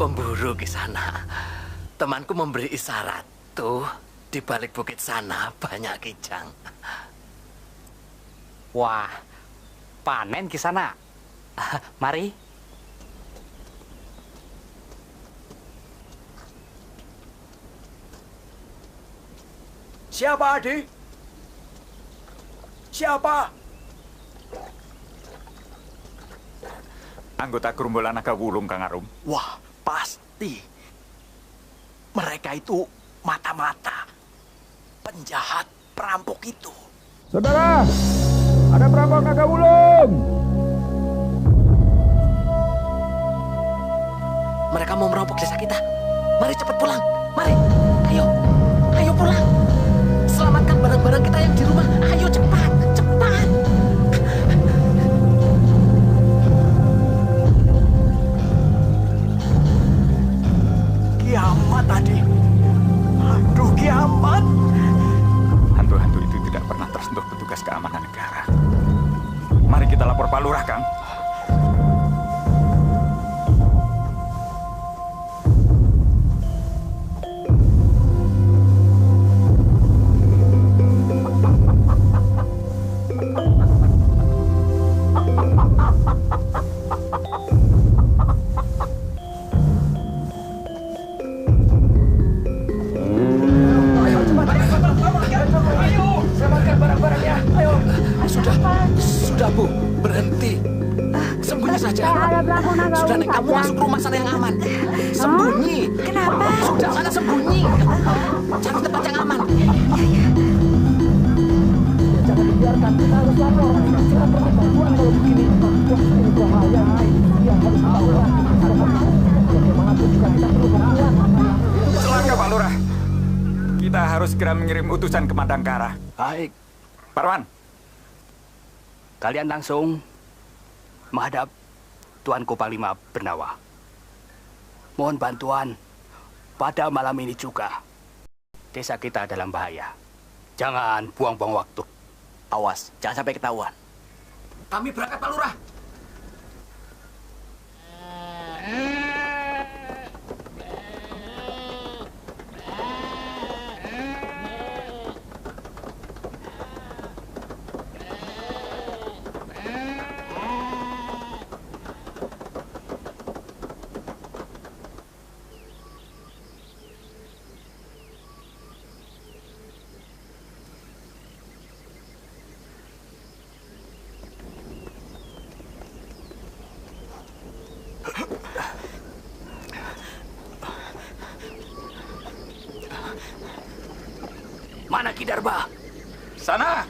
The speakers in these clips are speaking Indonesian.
Pemburu di sana. Temanku memberi isyarat tuh di balik bukit sana banyak kijang. Wah, panen di sana. Mari. Siapa, Adi? Siapa? Anggota gerombolan naga wulung, Kang Arum. Wah, pasti. Mereka itu mata-mata. Penjahat, perampok itu. Saudara, ada perampok naga wulung. Mereka mau merampok desa kita. Mari cepat pulang. Mari. Ayo. Ayo pulang. Selamatkan barang-barang kita yang di rumah. Ayo cepat. Cepat. Kiamat tadi. Aduh, kiamat. Hantu-hantu itu tidak pernah tersentuh petugas keamanan negara. Mari kita lapor Pak Lurah, Kang. Sudah, Bu. Berhenti. Sembunyi saja. Sudah, Neng. Kamu masuk rumah sana yang aman. Sembunyi. Kenapa? Sudah, sana sembunyi. Cari tempat yang aman. Jangan dibiarkan, kita harus lapor. Kita perlu bantuan kalau begini. Wah, ini bahaya. Yang harus kita lakukan. Bagaimanapun juga kita perlu bantuan. Celaka, Pak Lurah. Kita harus segera mengirim utusan ke Madangkara. Baik. Parwan. Kalian langsung menghadap Tuanku Panglima Bernawa. Mohon bantuan pada malam ini juga. Desa kita dalam bahaya. Jangan buang-buang waktu. Awas, jangan sampai ketahuan. Kami berangkat, Pak Lurah. Mana Ki Darba? Sana.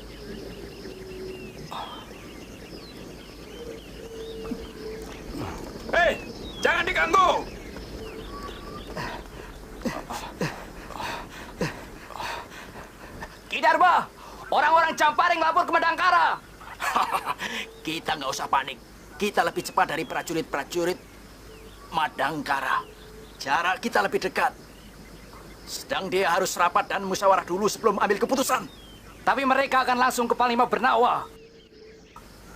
lapor ke Madangkara. Kita nggak usah panik. Kita lebih cepat dari prajurit-prajurit Madangkara. Jarak kita lebih dekat. Sedang dia harus rapat dan musyawarah dulu sebelum ambil keputusan. Tapi mereka akan langsung ke Panglima Bernawa.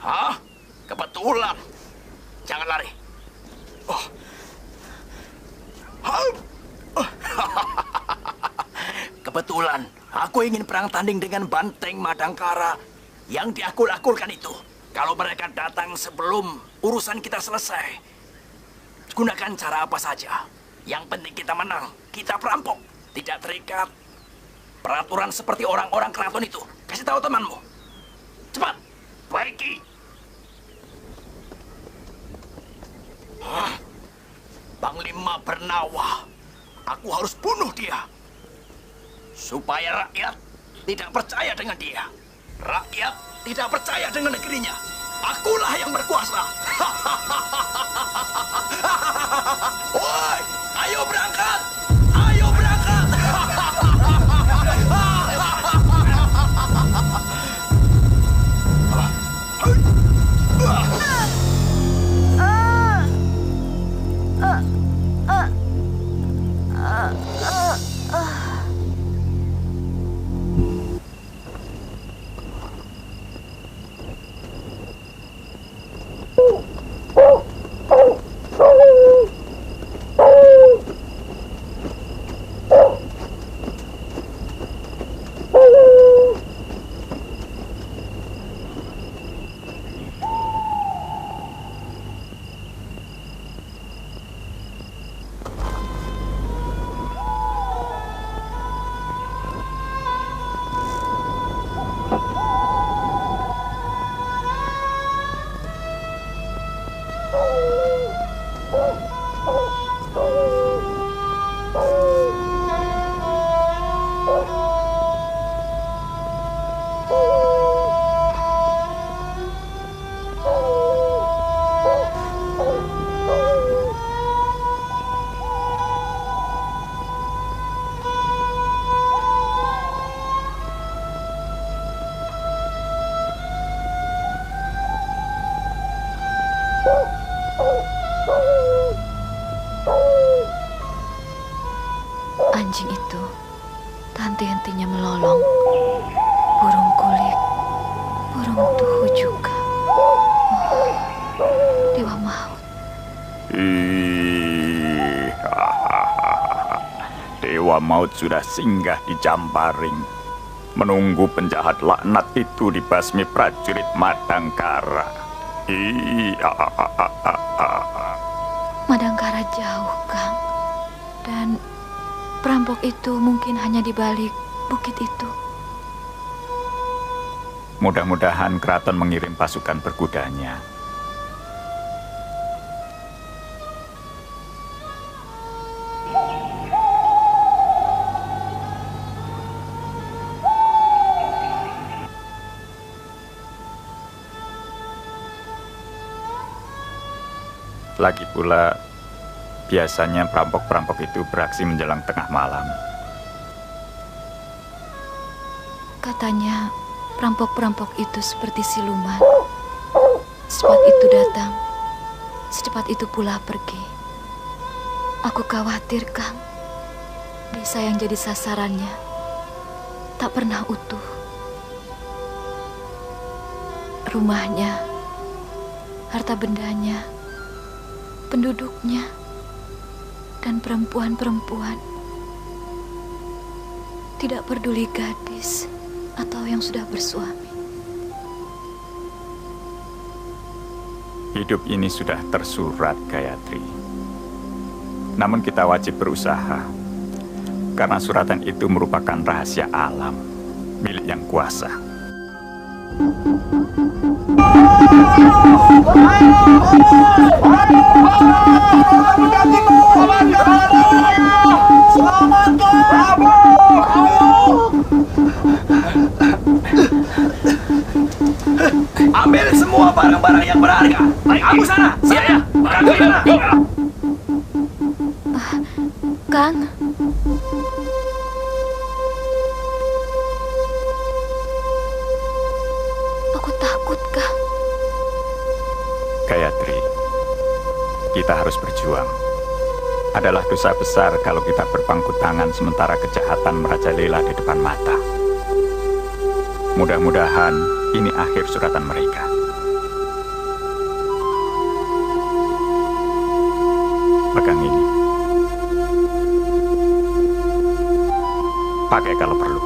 Hah? Kebetulan. Jangan lari. Oh. Kebetulan, aku ingin perang tanding dengan banteng Madangkara yang diakul-akulkan itu. Kalau mereka datang sebelum urusan kita selesai, gunakan cara apa saja. Yang penting kita menang, kita perampok, tidak terikat. Peraturan seperti orang-orang keraton itu. Kasih tahu temanmu. Cepat. Baiki. Panglima Bernawa. Aku harus bunuh dia. Supaya rakyat tidak percaya dengan dia. Rakyat tidak percaya dengan negerinya. Akulah yang berkuasa. Woi, ayo berangkat. Ayo berangkat. Anjing itu tak henti-hentinya melolong. Burung kulit, burung tuhu juga. Oh, Dewa Maut. Dewa Maut sudah singgah di Jamparing, menunggu penjahat laknat itu dibasmi prajurit Madangkara. Madangkara jauh, Kang. Dan perampok itu mungkin hanya di balik bukit itu. Mudah-mudahan keraton mengirim pasukan berkudanya. Lagi pula, biasanya perampok-perampok itu beraksi menjelang tengah malam. Katanya, perampok-perampok itu seperti siluman. Secepat itu datang, secepat itu pula pergi. Aku khawatir, Kang. Desa yang jadi sasarannya tak pernah utuh. Rumahnya, harta bendanya, penduduknya, dan perempuan-perempuan. Tidak peduli gadis atau yang sudah bersuami. Hidup ini sudah tersurat, Gayatri. Namun kita wajib berusaha, karena suratan itu merupakan rahasia alam, milik yang kuasa. Ambil semua barang-barang yang berharga. Kamu sana. Siap. Kamu sana. Kang. Gayatri, kita harus berjuang. Adalah dosa besar kalau kita berpangku tangan sementara kejahatan merajalela di depan mata. Mudah-mudahan ini akhir suratan mereka. Pegang ini. Pakai kalau perlu.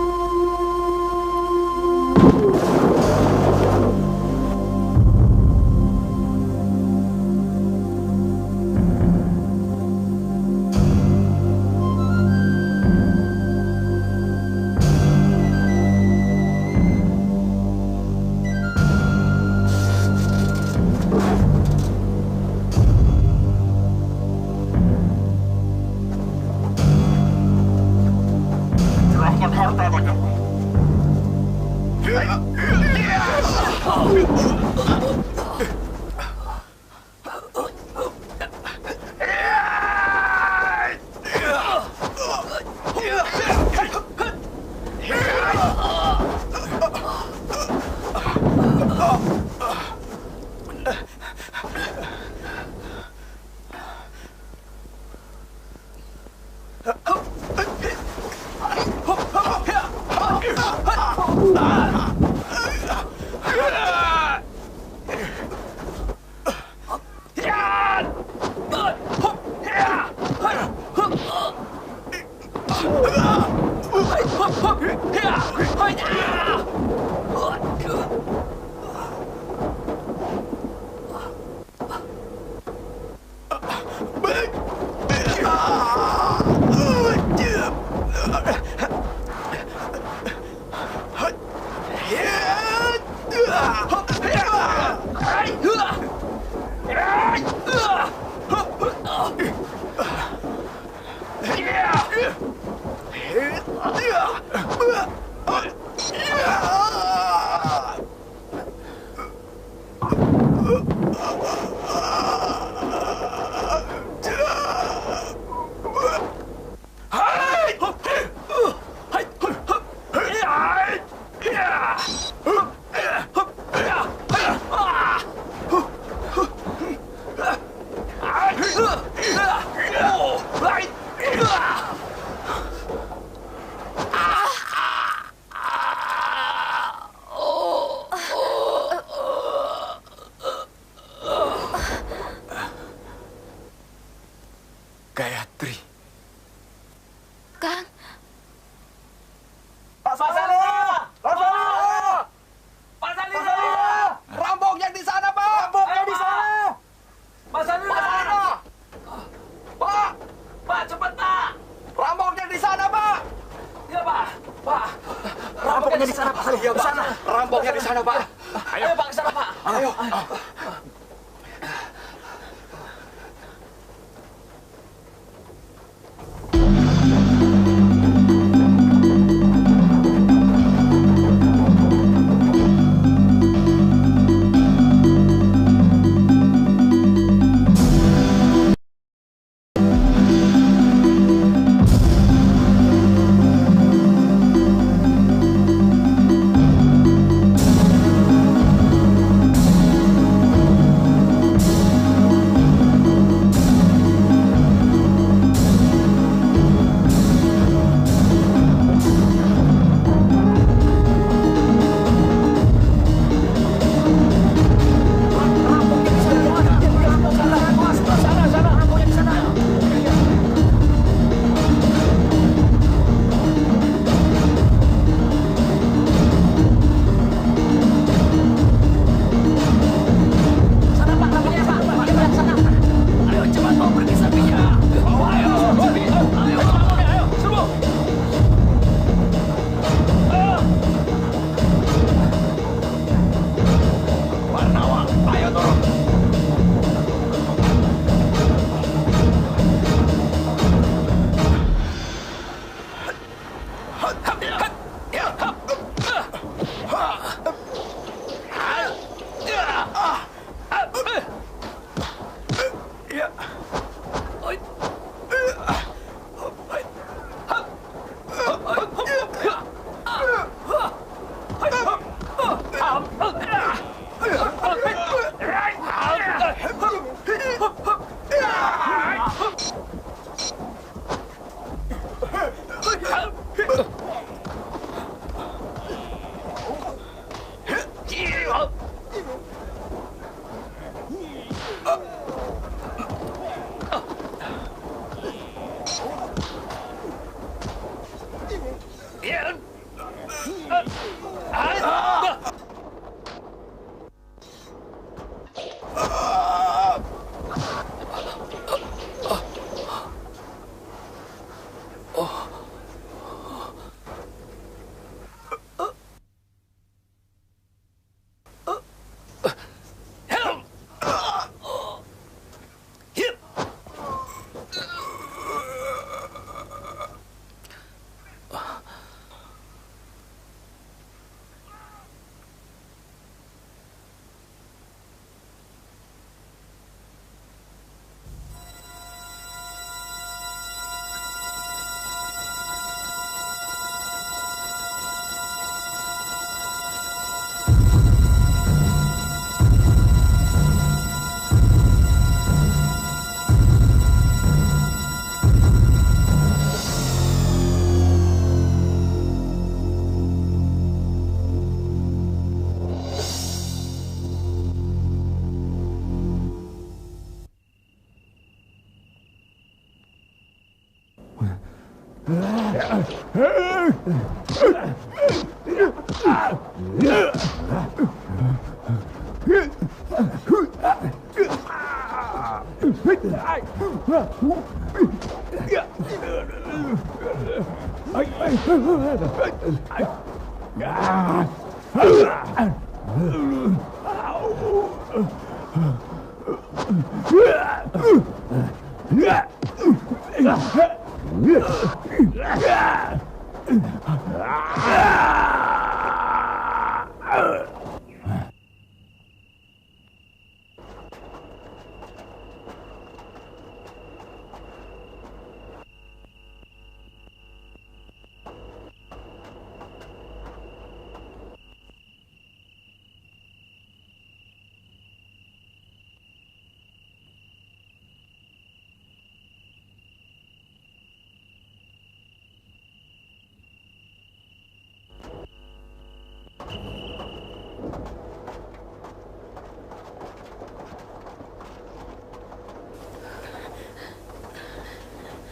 Gayatri. Kang, Pak Salih! Pak Salih! Pak Salih! Rampoknya di sana, Pak! Rampoknya di sana! Pak Salih! Pak! Pak, cepat, Pak! Rampoknya di sana, Pak! Ya, Pak! Pak! Rampoknya di sana, Pak Salih. Di sana. Rampoknya di sana, Pak. Ayo, Pak, ke sana, Pak. Ayo.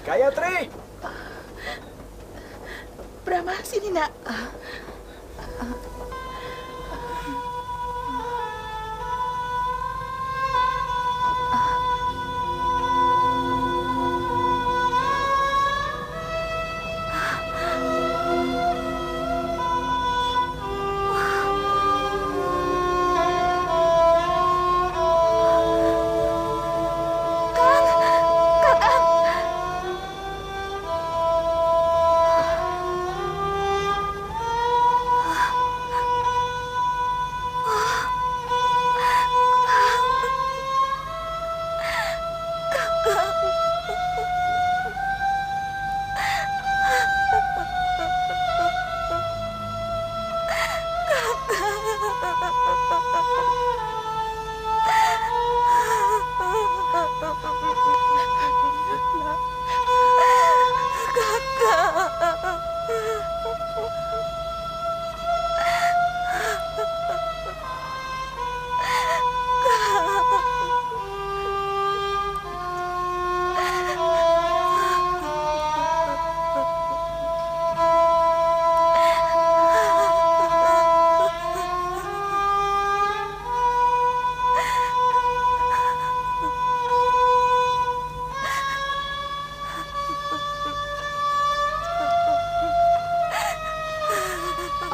Gayatri! Brahma, sini nak.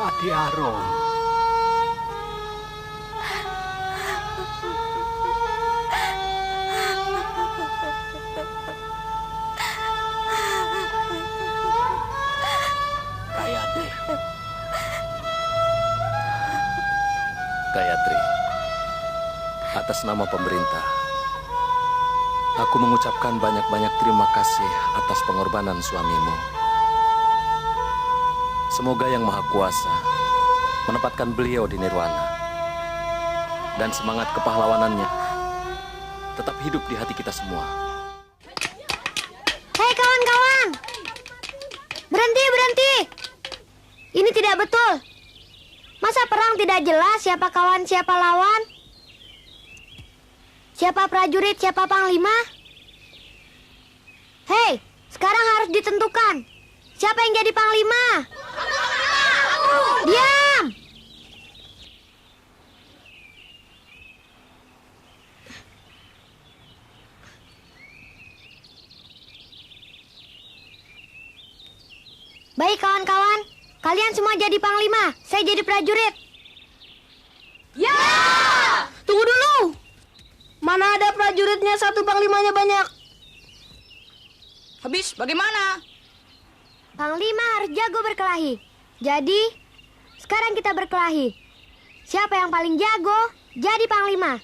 Adi Arum. Gayatri. Gayatri, atas nama pemerintah, aku mengucapkan banyak-banyak terima kasih atas pengorbanan suamimu. Semoga Yang Maha Kuasa menempatkan beliau di nirwana. Dan semangat kepahlawanannya tetap hidup di hati kita semua. Hei kawan-kawan! Berhenti, berhenti! Ini tidak betul. Masa perang tidak jelas siapa kawan, siapa lawan? Siapa prajurit, siapa panglima? Hei, sekarang harus ditentukan. Siapa yang jadi panglima? Diam! Baik kawan-kawan, kalian semua jadi panglima, saya jadi prajurit. Ya! Tunggu dulu. Mana ada prajuritnya satu, panglimanya banyak. Habis bagaimana? Panglima harus jago berkelahi. Jadi, sekarang kita berkelahi. Siapa yang paling jago, jadi panglima.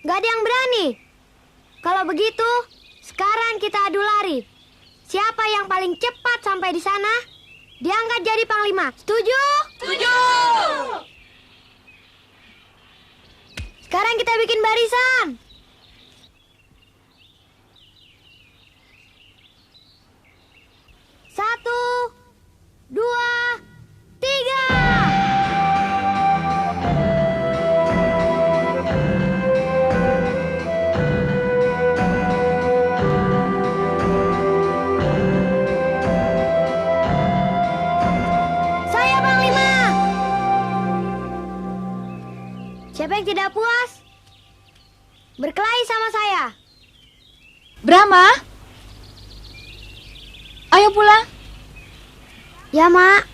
Gak ada yang berani. Kalau begitu, sekarang kita adu lari. Siapa yang paling cepat sampai di sana, diangkat jadi panglima. Setuju? Setuju! Sekarang kita bikin barisan. Satu, dua, tiga. Siapa yang tidak puas? Berkelahi sama saya. Brahma, ayo pulang. Ya, Mak.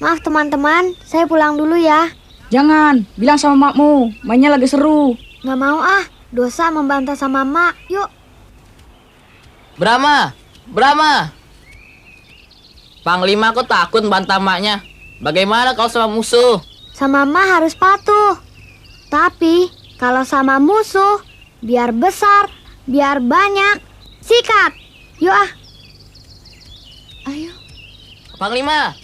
Maaf teman-teman, saya pulang dulu ya. Jangan, bilang sama makmu, mainnya lagi seru. Nggak mau ah, dosa membantah sama Mak. Yuk. Brahma, Brahma. Panglima kok takut bantah maknya? Bagaimana kalau sama musuh? Sama Mak harus patuh. Tapi kalau sama musuh, biar besar, biar banyak, sikat. Yuk ah. Ayo. Panglima.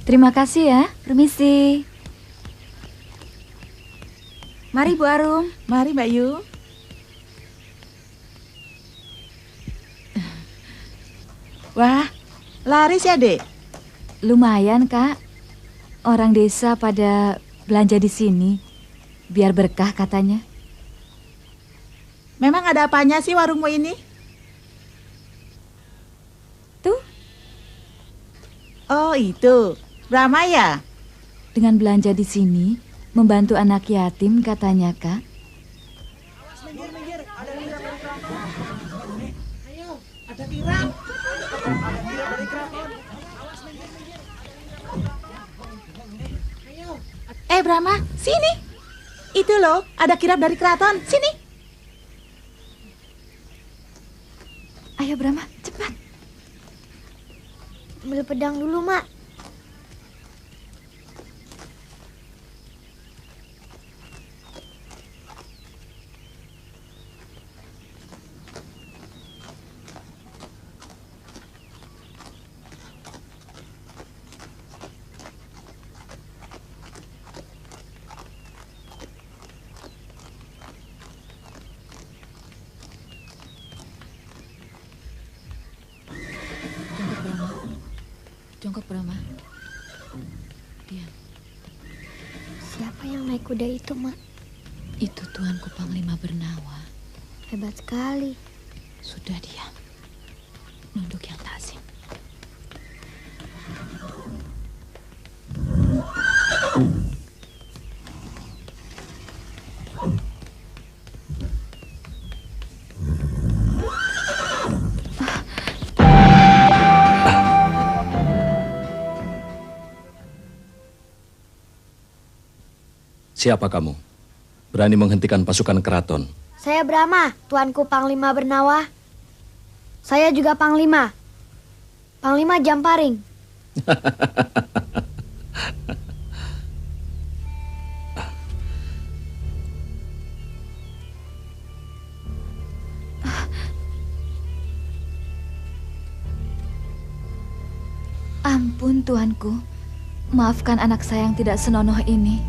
Terima kasih ya. Permisi. Mari Bu Arum. Mari Mbak Yu. Wah, laris ya, Dek? Lumayan, Kak. Orang desa pada belanja di sini. Biar berkah katanya. Memang ada apanya sih warungmu ini? Tuh. Oh, itu. Brahma ya? Dengan belanja di sini, membantu anak yatim katanya, Kak. Brahma, sini. Itu loh, ada kirap dari keraton. Sini. Ayo Brahma, cepat. Ambil pedang dulu, Mak. Jongkok Brahma. Diam. Siapa yang naik kuda itu, Mak? Itu Tuanku Panglima Bernawa. Hebat sekali. Sudah diam. Nunduk yang lazim. Siapa kamu? Berani menghentikan pasukan keraton? Saya Brahma, Tuanku Panglima Bernawa. Saya juga Panglima. Panglima Jamparing. Ampun Tuanku. Maafkan anak saya yang tidak senonoh ini.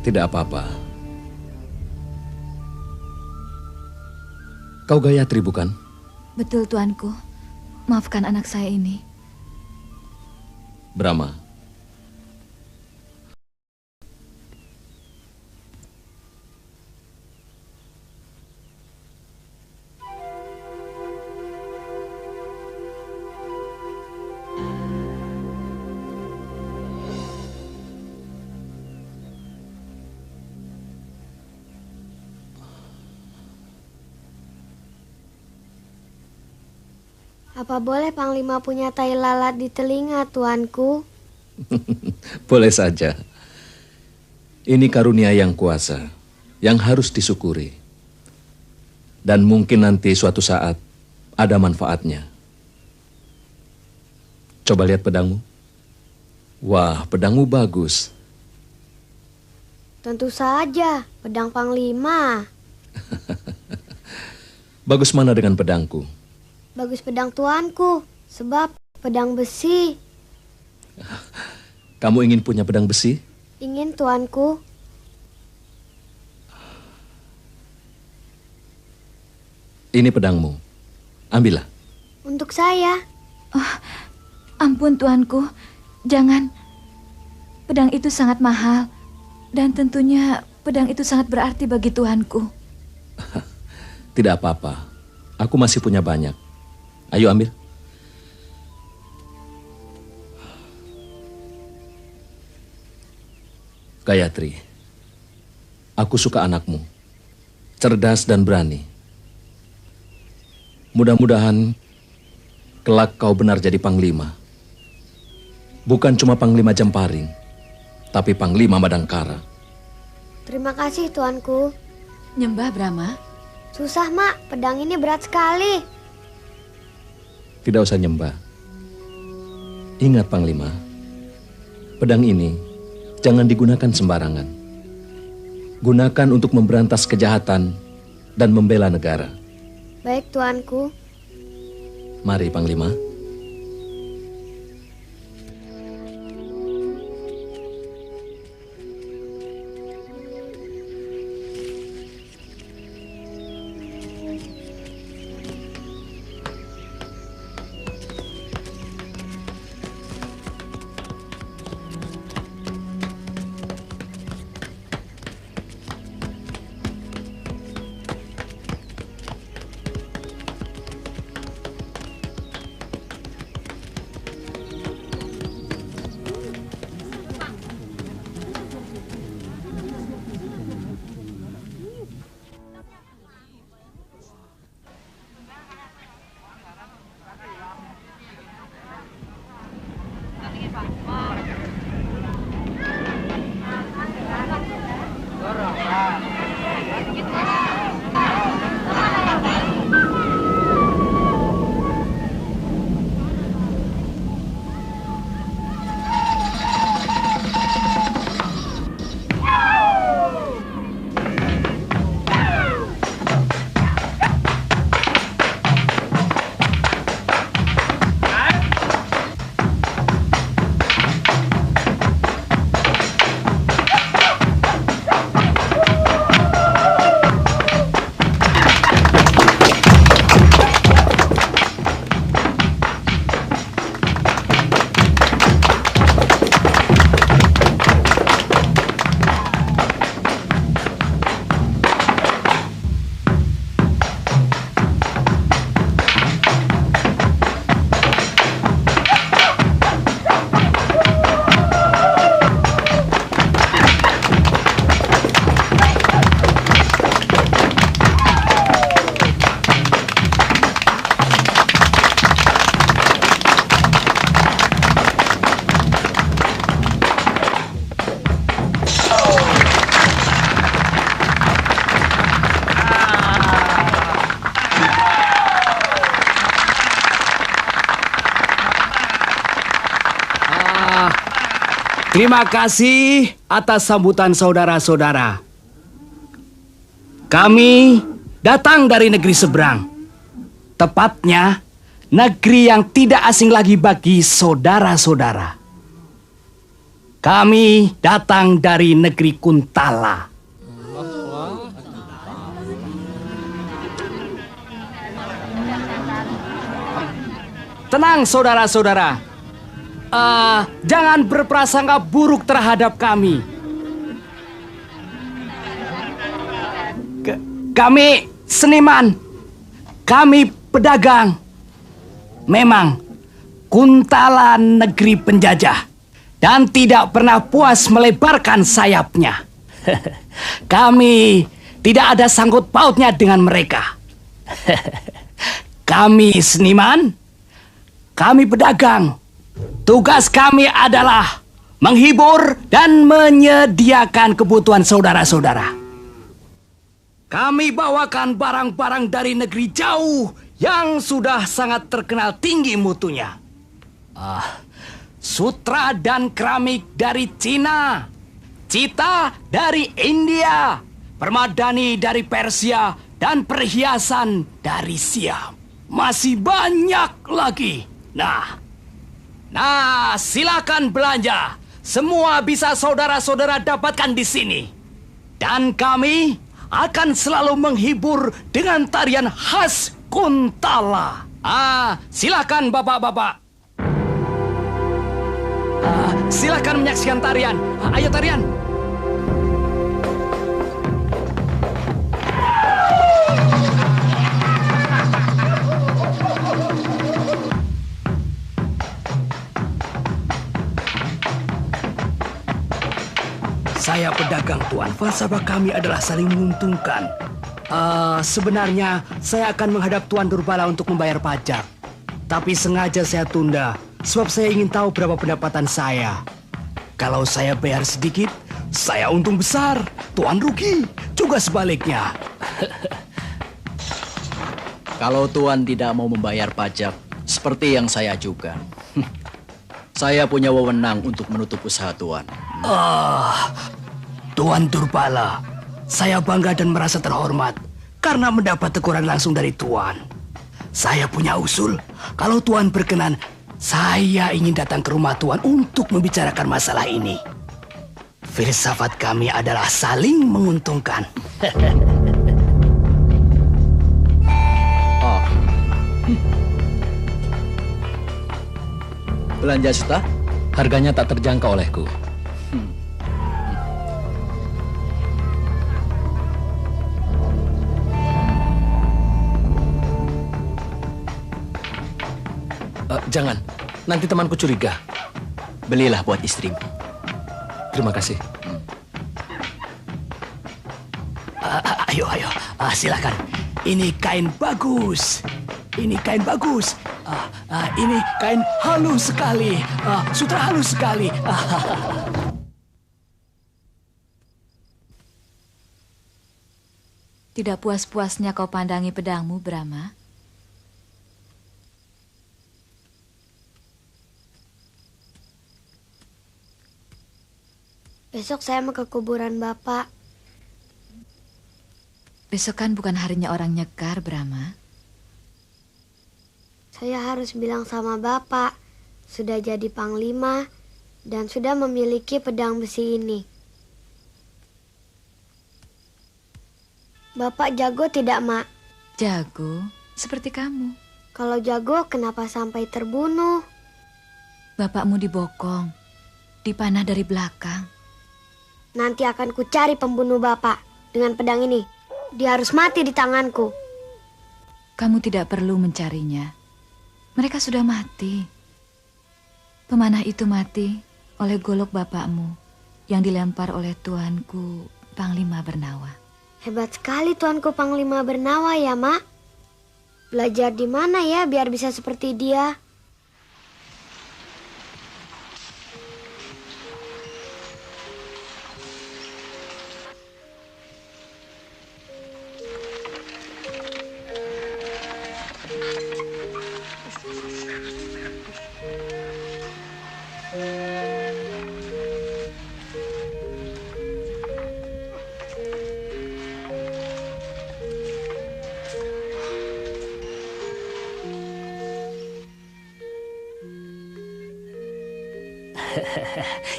Tidak apa-apa. Kau Gayatri bukan? Betul Tuanku. Maafkan anak saya ini. Brahma. Apa boleh Panglima punya tai lalat di telinga, Tuanku? Boleh saja. Ini karunia yang kuasa, yang harus disyukuri. Dan mungkin nanti suatu saat ada manfaatnya. Coba lihat pedangmu. Wah, pedangmu bagus. Tentu saja, pedang Panglima. Bagus mana dengan pedangku? Bagus pedang Tuanku, sebab pedang besi. Kamu ingin punya pedang besi? Ingin, Tuanku. Ini pedangmu. Ambillah. Untuk saya. Oh, ampun tuanku, jangan. Pedang itu sangat mahal. Dan tentunya pedang itu sangat berarti bagi tuanku. Tidak apa-apa. Aku masih punya banyak. Ayo ambil. Gayatri, aku suka anakmu. Cerdas dan berani. Mudah-mudahan kelak kau benar jadi panglima. Bukan cuma panglima Jemparing, tapi panglima Madangkara. Terima kasih tuanku. Nyembah Brahma. Susah mak, pedang ini berat sekali. Tidak usah nyembah. Ingat panglima, pedang ini jangan digunakan sembarangan. Gunakan untuk memberantas kejahatan dan membela negara. Baik tuanku. Mari panglima. Terima kasih atas sambutan saudara-saudara. Kami datang dari negeri seberang. Tepatnya, negeri yang tidak asing lagi bagi saudara-saudara. Kami datang dari negeri Kuntala. Tenang saudara-saudara. Jangan berprasangka buruk terhadap kami. Kami seniman. Kami pedagang. Memang Kuntala negeri penjajah dan tidak pernah puas melebarkan sayapnya. Kami tidak ada sangkut pautnya dengan mereka. Kami seniman. Kami pedagang. Tugas kami adalah menghibur dan menyediakan kebutuhan saudara-saudara. Kami bawakan barang-barang dari negeri jauh yang sudah sangat terkenal tinggi mutunya. Sutra dan keramik dari Cina, cita dari India, permadani dari Persia, dan perhiasan dari Siam. Masih banyak lagi. Nah, silakan belanja. Semua bisa saudara-saudara dapatkan di sini. Dan kami akan selalu menghibur dengan tarian khas Kuntala. Silakan bapak-bapak. Silakan menyaksikan tarian. Ayo tarian. Saya pedagang, Tuan. Falsafah kami adalah saling menguntungkan. Sebenarnya saya akan menghadap Tuan Durbala untuk membayar pajak. Tapi sengaja saya tunda, sebab saya ingin tahu berapa pendapatan saya. Kalau saya bayar sedikit, saya untung besar. Tuan rugi, juga sebaliknya. Kalau Tuan tidak mau membayar pajak, seperti yang saya ajukan, saya punya wewenang untuk menutup usaha Tuan. Tuan Durbala, saya bangga dan merasa terhormat karena mendapat teguran langsung dari Tuan. Saya punya usul, kalau Tuan berkenan, saya ingin datang ke rumah Tuan untuk membicarakan masalah ini. Filsafat kami adalah saling menguntungkan. Belanja juta? Harganya tak terjangkau olehku. Jangan, nanti temanku curiga. Belilah buat istrimu. Terima kasih. Ayo, silakan. Ini kain bagus. Ini kain bagus. Ini kain halus sekali. Sutra halus sekali. Tidak puas-puasnya kau pandangi pedangmu, Brahma. Besok saya mau ke kuburan Bapak. Besok kan bukan harinya orang nyekar, Brahma. Saya harus bilang sama Bapak, sudah jadi panglima dan sudah memiliki pedang besi ini. Bapak jago tidak, Mak? Jago, seperti kamu. Kalau jago, kenapa sampai terbunuh? Bapakmu dibokong, dipanah dari belakang. Nanti akan kucari pembunuh Bapak dengan pedang ini. Dia harus mati di tanganku. Kamu tidak perlu mencarinya. Mereka sudah mati. Pemanah itu mati oleh golok bapakmu yang dilempar oleh tuanku Panglima Bernawa. Hebat sekali tuanku Panglima Bernawa ya, Mak. Belajar di mana ya biar bisa seperti dia?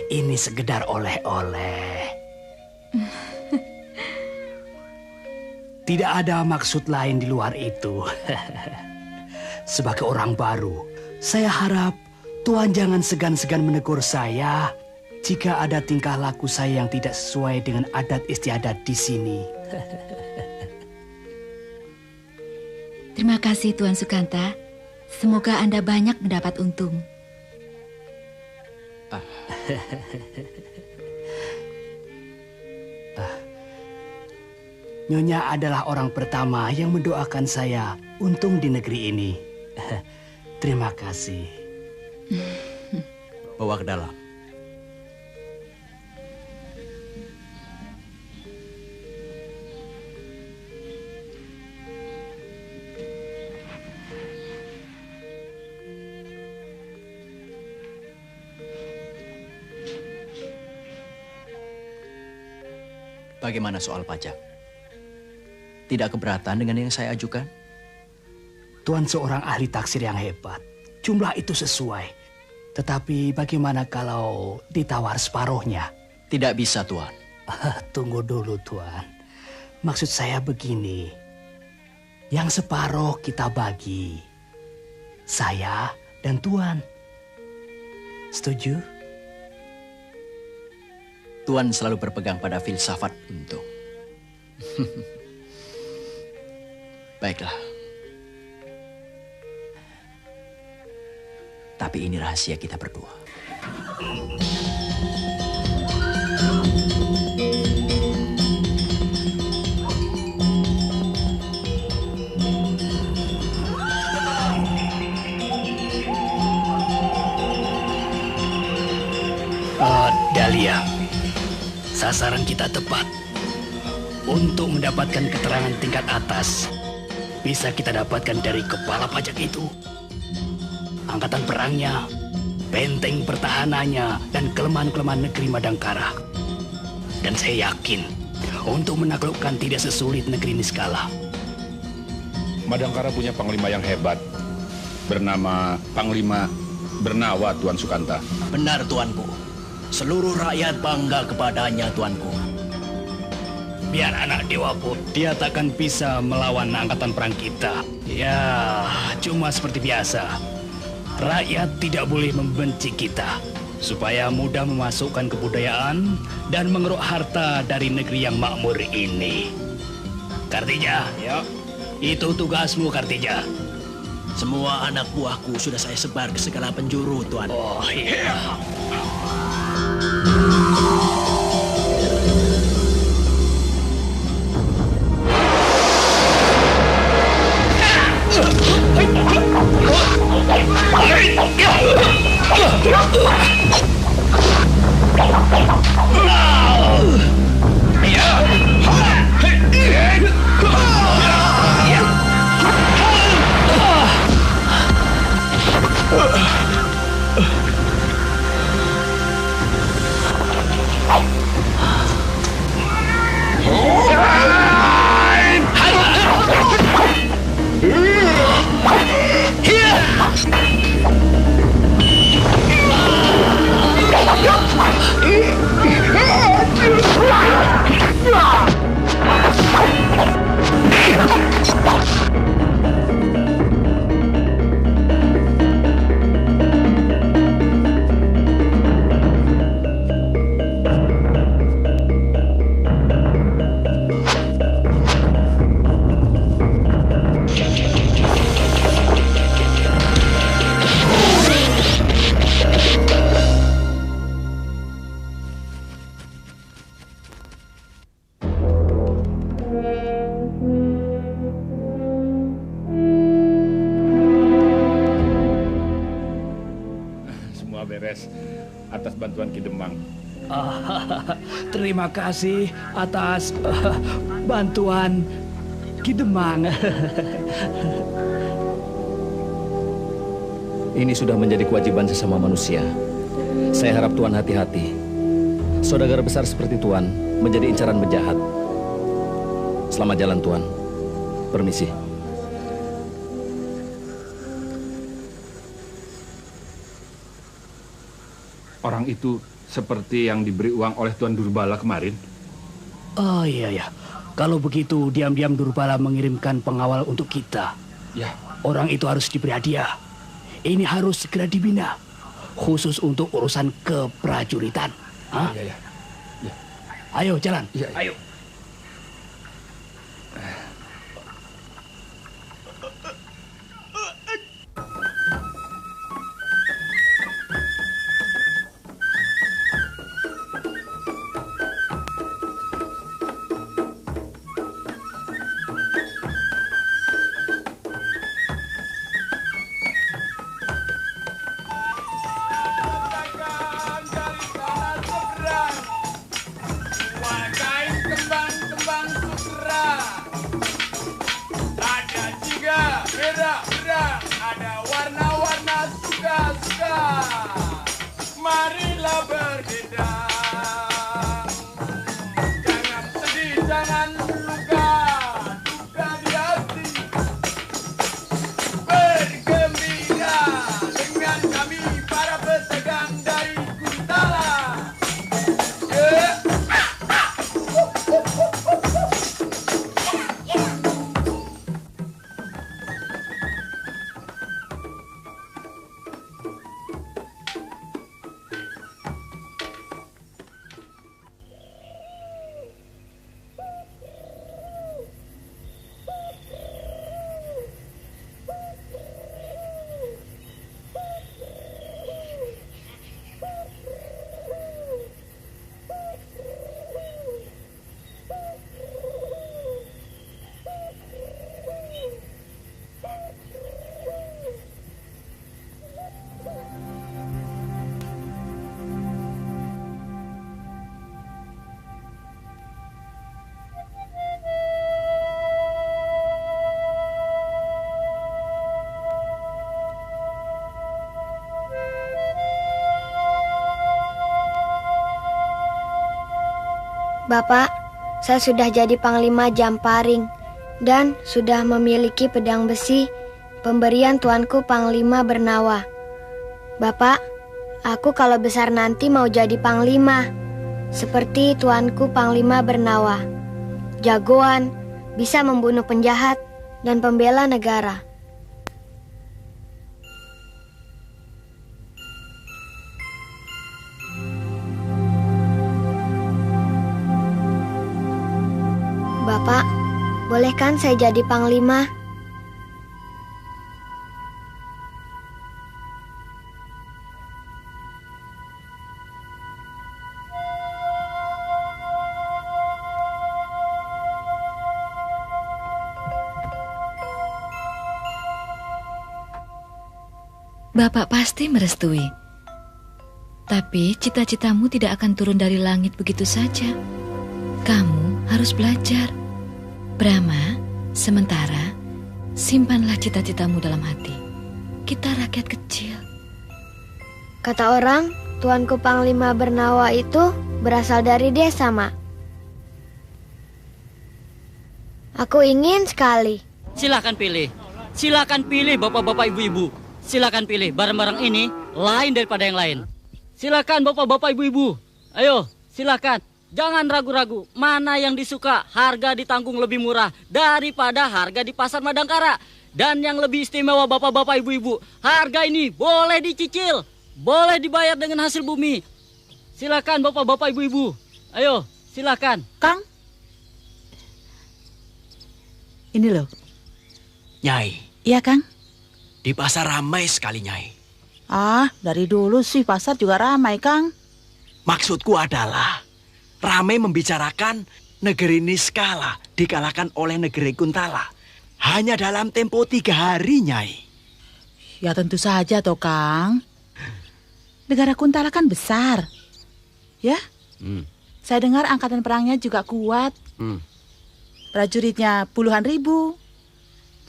Ini sekedar oleh-oleh. Tidak ada maksud lain di luar itu. Sebagai orang baru, saya harap Tuan jangan segan-segan menegur saya jika ada tingkah laku saya yang tidak sesuai dengan adat istiadat di sini. Terima kasih Tuan Sukanta. Semoga Anda banyak mendapat untung. Nyonya adalah orang pertama yang mendoakan saya untung di negeri ini. Terima kasih. Bawa ke dalam. Bagaimana soal pajak? Tidak keberatan dengan yang saya ajukan? Tuan seorang ahli taksir yang hebat. Jumlah itu sesuai. Tetapi bagaimana kalau ditawar separuhnya? Tidak bisa, Tuan. Tunggu dulu, Tuan. Maksud saya begini. Yang separuh kita bagi. saya dan Tuan. Setuju? Tuan selalu berpegang pada filsafat untung. Baiklah. Tapi ini rahasia kita berdua. Dahlia, sasaran kita tepat. Untuk mendapatkan keterangan tingkat atas, bisa kita dapatkan dari kepala pajak itu. Angkatan perangnya, benteng pertahanannya, dan kelemahan-kelemahan negeri Madangkara. Dan saya yakin, untuk menaklukkan tidak sesulit negeri Niskala. Madangkara punya panglima yang hebat, bernama Panglima Bernawa, Tuan Sukanta. Benar, Tuanku. Seluruh rakyat bangga kepadanya, Tuanku. Biar anak dewa pun, dia takkan bisa melawan angkatan perang kita. Ya, cuma seperti biasa. Rakyat tidak boleh membenci kita, supaya mudah memasukkan kebudayaan dan mengeruk harta dari negeri yang makmur ini. Kartija, ya, itu tugasmu, Kartija. Semua anak buahku sudah saya sebar ke segala penjuru, Tuan. Oh, iya. Atas bantuan Ki Demang. Terima kasih atas bantuan Ki Demang. Ini sudah menjadi kewajiban sesama manusia. Saya harap Tuan hati-hati. Saudagar besar seperti Tuan menjadi incaran penjahat. Selamat jalan, Tuan. Permisi. Orang itu seperti yang diberi uang oleh Tuan Durbala kemarin. Oh iya. Kalau begitu diam-diam Durbala mengirimkan pengawal untuk kita. Ya. Orang itu harus diberi hadiah. Ini harus segera dibina. Khusus untuk urusan keprajuritan. Hah? Iya. Ayo jalan. Iya. Ayo. Kembali Bapak, saya sudah jadi Panglima Jamparing dan sudah memiliki pedang besi pemberian tuanku Panglima Bernawa. Bapak, aku kalau besar nanti mau jadi Panglima, seperti tuanku Panglima Bernawa. Jagoan, bisa membunuh penjahat dan pembela negara. Bapak, boleh kan saya jadi Panglima? Bapak pasti merestui. Tapi cita-citamu tidak akan turun dari langit begitu saja. Kamu harus belajar. Brahma, sementara simpanlah cita-citamu dalam hati. Kita rakyat kecil. Kata orang, tuanku Panglima Bernawa itu berasal dari desa, Mak. Aku ingin sekali. Silakan pilih bapak-bapak ibu-ibu. Silakan pilih, barang-barang ini lain daripada yang lain. Silakan bapak-bapak ibu-ibu. Ayo, silakan. Jangan ragu-ragu. Mana yang disuka, harga ditanggung lebih murah daripada harga di pasar Madangkara. Dan yang lebih istimewa bapak-bapak ibu-ibu, harga ini boleh dicicil, boleh dibayar dengan hasil bumi. Silakan bapak-bapak ibu-ibu. Ayo, silakan. Kang, ini loh. Nyai. Iya, Kang. Di pasar ramai sekali, Nyai. Ah, dari dulu sih pasar juga ramai, Kang. Maksudku adalah ramai membicarakan negeri Niskala dikalahkan oleh negeri Kuntala. Hanya dalam tempo 3 hari, Nyai. Ya tentu saja toh, Kang. Negara Kuntala kan besar. Ya? Saya dengar angkatan perangnya juga kuat. Prajuritnya puluhan ribu.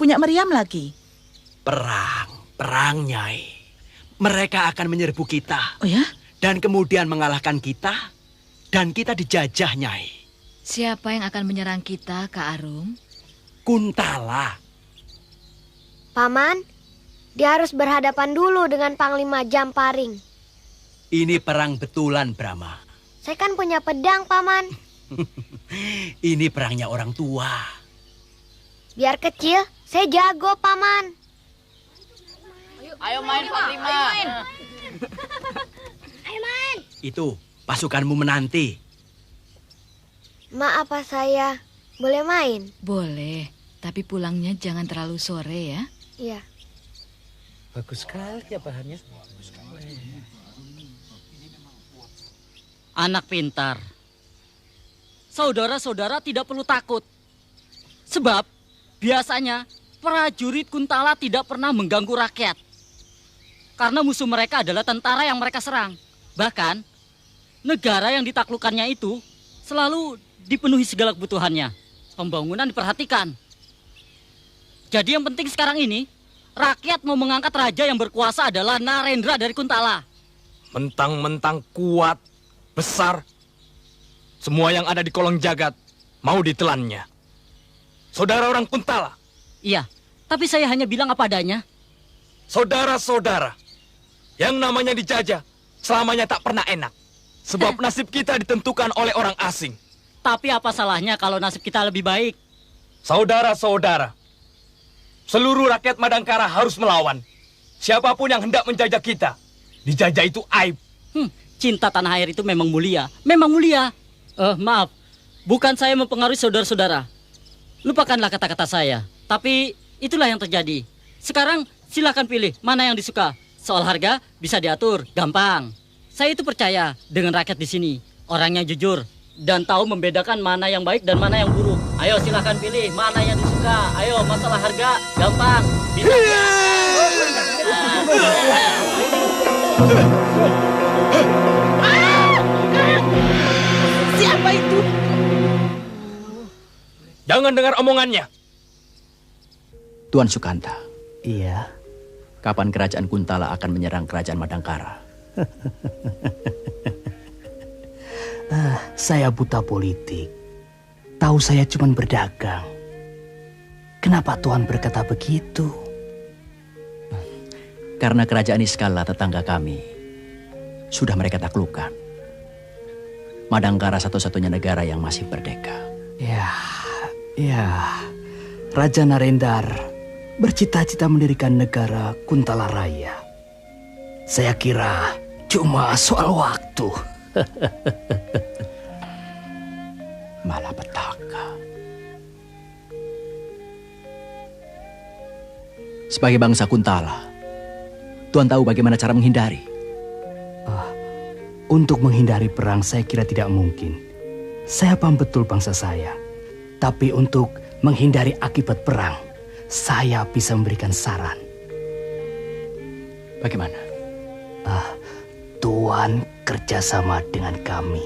Punya meriam lagi. Perang, Nyai. Mereka akan menyerbu kita. Oh ya? Dan kemudian mengalahkan kita. Dan kita dijajah, Nyai. Siapa yang akan menyerang kita, Kak Arum? Kuntala. Paman, dia harus berhadapan dulu dengan Panglima Jamparing. Ini perang betulan, Brahma. Saya kan punya pedang, Paman. Ini perangnya orang tua. Biar kecil, saya jago, Paman. Ayo main, Panglima. Ayo main. Itu pasukanmu menanti. Maaf, apa saya boleh main? Boleh, tapi pulangnya jangan terlalu sore ya. Iya. Bagus sekali ya bahannya. Anak pintar. Saudara-saudara tidak perlu takut. Sebab biasanya prajurit Kuntala tidak pernah mengganggu rakyat. Karena musuh mereka adalah tentara yang mereka serang. Bahkan, negara yang ditaklukkannya itu selalu dipenuhi segala kebutuhannya. Pembangunan diperhatikan. Jadi yang penting sekarang ini, rakyat mau mengangkat raja yang berkuasa adalah Narendra dari Kuntala. Mentang-mentang kuat, besar, semua yang ada di kolong jagat mau ditelannya. Saudara orang Kuntala. Iya, tapi saya hanya bilang apa adanya. Saudara-saudara, yang namanya dijajah selamanya tak pernah enak. Sebab nasib kita ditentukan oleh orang asing. Tapi apa salahnya kalau nasib kita lebih baik? Saudara-saudara, seluruh rakyat Madangkara harus melawan. Siapapun yang hendak menjajah kita, dijajah itu aib. Cinta tanah air itu memang mulia. Memang mulia. Maaf, bukan saya mempengaruhi saudara-saudara. Lupakanlah kata-kata saya. Tapi itulah yang terjadi. Sekarang silakan pilih mana yang disuka. Soal harga bisa diatur, gampang. Saya itu percaya dengan rakyat di sini. Orangnya jujur dan tahu membedakan mana yang baik dan mana yang buruk. Ayo silakan pilih mana yang disuka. Ayo, masalah harga gampang. Bisa. Siapa itu? Jangan dengar omongannya. Tuan Sukanta. Iya. Kapan kerajaan Kuntala akan menyerang kerajaan Madangkara? Saya buta politik. Tahu saya cuma berdagang. Kenapa Tuhan berkata begitu? Karena kerajaan Iskala tetangga kami sudah mereka taklukkan. Madangkara satu-satunya negara yang masih merdeka. Ya, Raja Narendar bercita-cita mendirikan negara Kuntala Raya. Saya kira cuma soal waktu. Malapetaka. Sebagai bangsa Kuntala, Tuan tahu bagaimana cara menghindari? Untuk menghindari perang saya kira tidak mungkin. Saya paham betul bangsa saya. Tapi untuk menghindari akibat perang, saya bisa memberikan saran. Bagaimana? Tuan kerjasama dengan kami.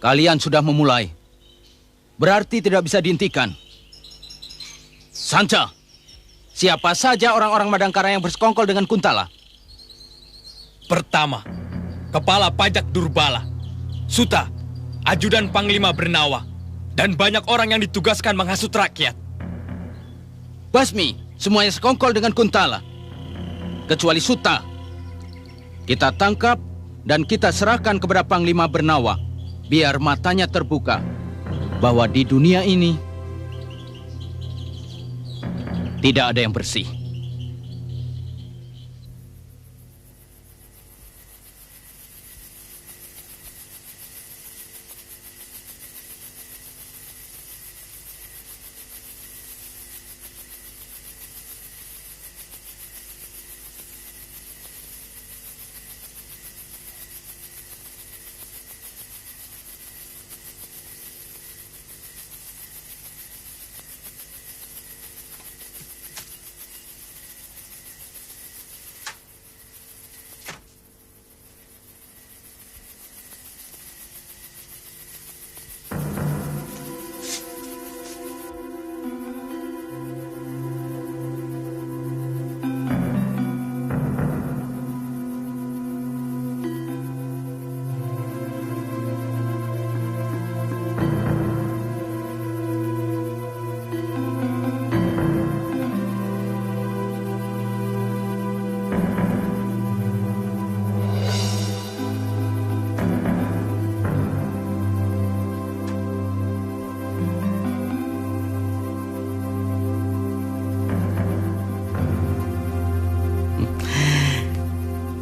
Kalian sudah memulai. Berarti tidak bisa dihentikan. Sanca, siapa saja orang-orang Madangkara yang bersekongkol dengan Kuntala? Pertama, Kepala Pajak Durbala, Suta, Ajudan Panglima Bernawa, dan banyak orang yang ditugaskan menghasut rakyat. Basmi, semuanya sekongkol dengan Kuntala. Kecuali Suta. Kita tangkap dan kita serahkan kepada Panglima Bernawa, biar matanya terbuka bahwa di dunia ini tidak ada yang bersih.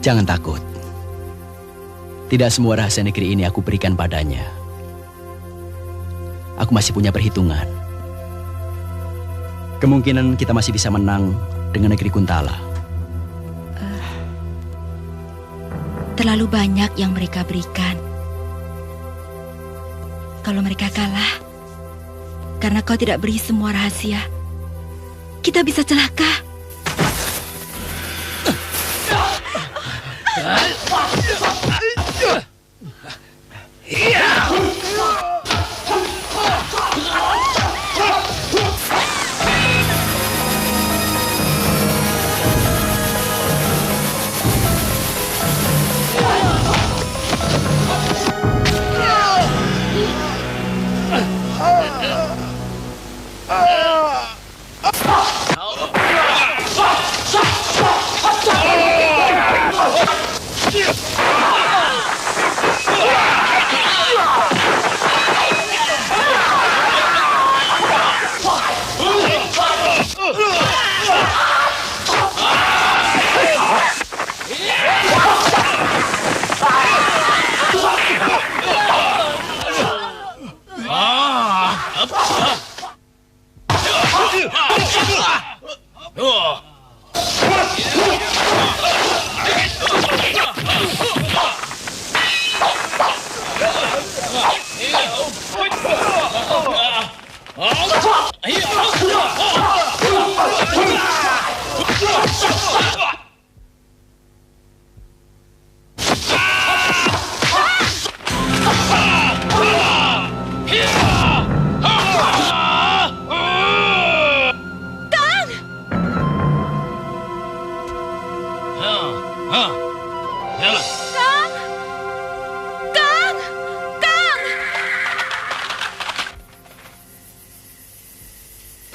Jangan takut. Tidak semua rahasia negeri ini aku berikan padanya. Aku masih punya perhitungan. Kemungkinan kita masih bisa menang dengan negeri Kuntala. Terlalu banyak yang mereka berikan. Kalau mereka kalah, karena kau tidak beri semua rahasia, kita bisa celaka.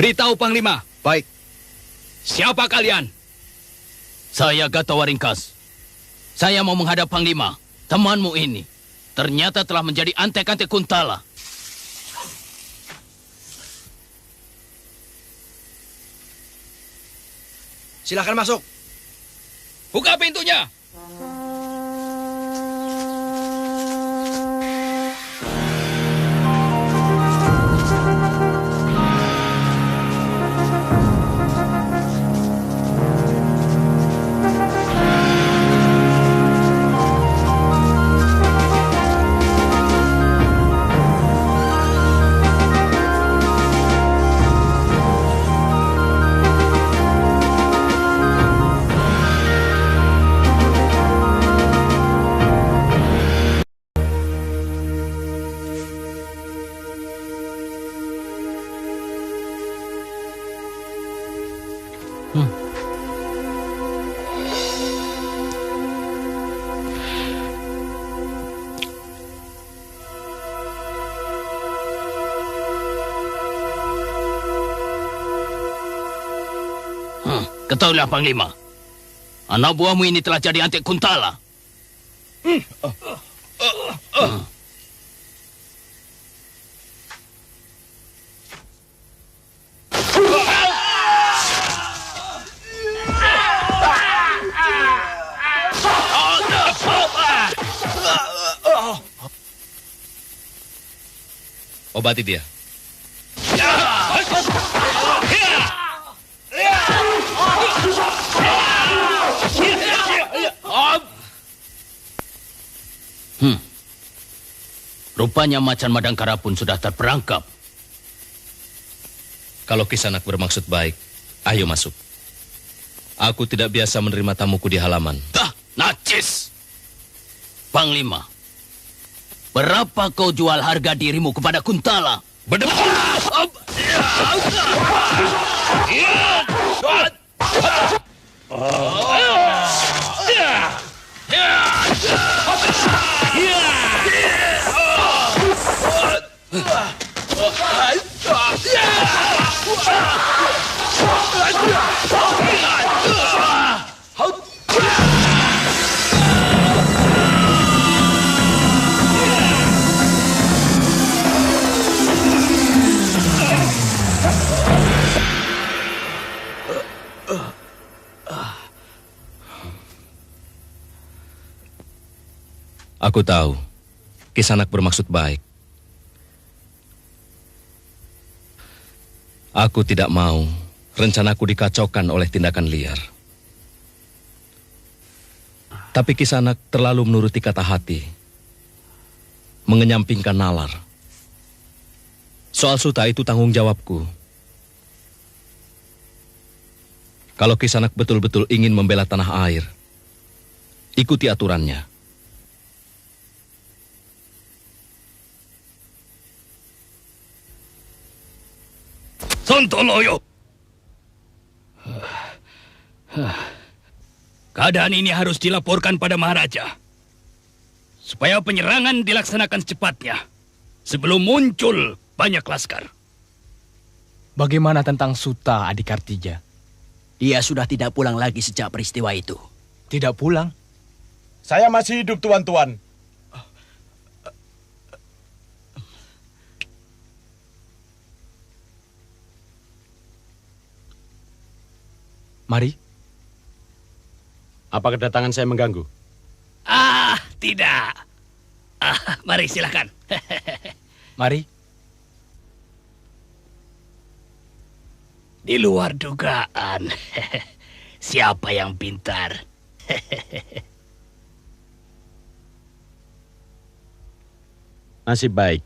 Beritahu Panglima. Baik. Siapa kalian? Saya Gatawaringkas. Saya mau menghadap Panglima. Temanmu ini ternyata telah menjadi antek-antek Kuntala. Silakan masuk. Buka pintunya. Ketahuilah Panglima, anak buahmu ini telah jadi antek Kuntala. Obati dia. Rupanya Macan Madangkara pun sudah terperangkap. Kalau Kisanak bermaksud baik, ayo masuk. Aku tidak biasa menerima tamuku di halaman. Najis! Panglima, berapa kau jual harga dirimu kepada Kuntala? Aku tahu, Kisanak bermaksud baik. Aku tidak mau rencanaku dikacaukan oleh tindakan liar. Tapi Kisanak terlalu menuruti kata hati, mengenyampingkan nalar. Soal Suta itu tanggung jawabku. Kalau Kisanak betul-betul ingin membela tanah air, ikuti aturannya. Sontoloyo. Keadaan ini harus dilaporkan pada Maharaja, supaya penyerangan dilaksanakan secepatnya, sebelum muncul banyak laskar. Bagaimana tentang Suta, adik Kartija? Dia sudah tidak pulang lagi sejak peristiwa itu. Tidak pulang? Saya masih hidup, tuan-tuan. Mari. Apa kedatangan saya mengganggu? Tidak. Mari silakan. Mari. Di luar dugaan. Siapa yang pintar? Nasib baik.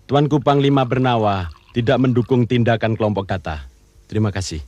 Tuanku Panglima Bernawa tidak mendukung tindakan kelompok Data. Terima kasih.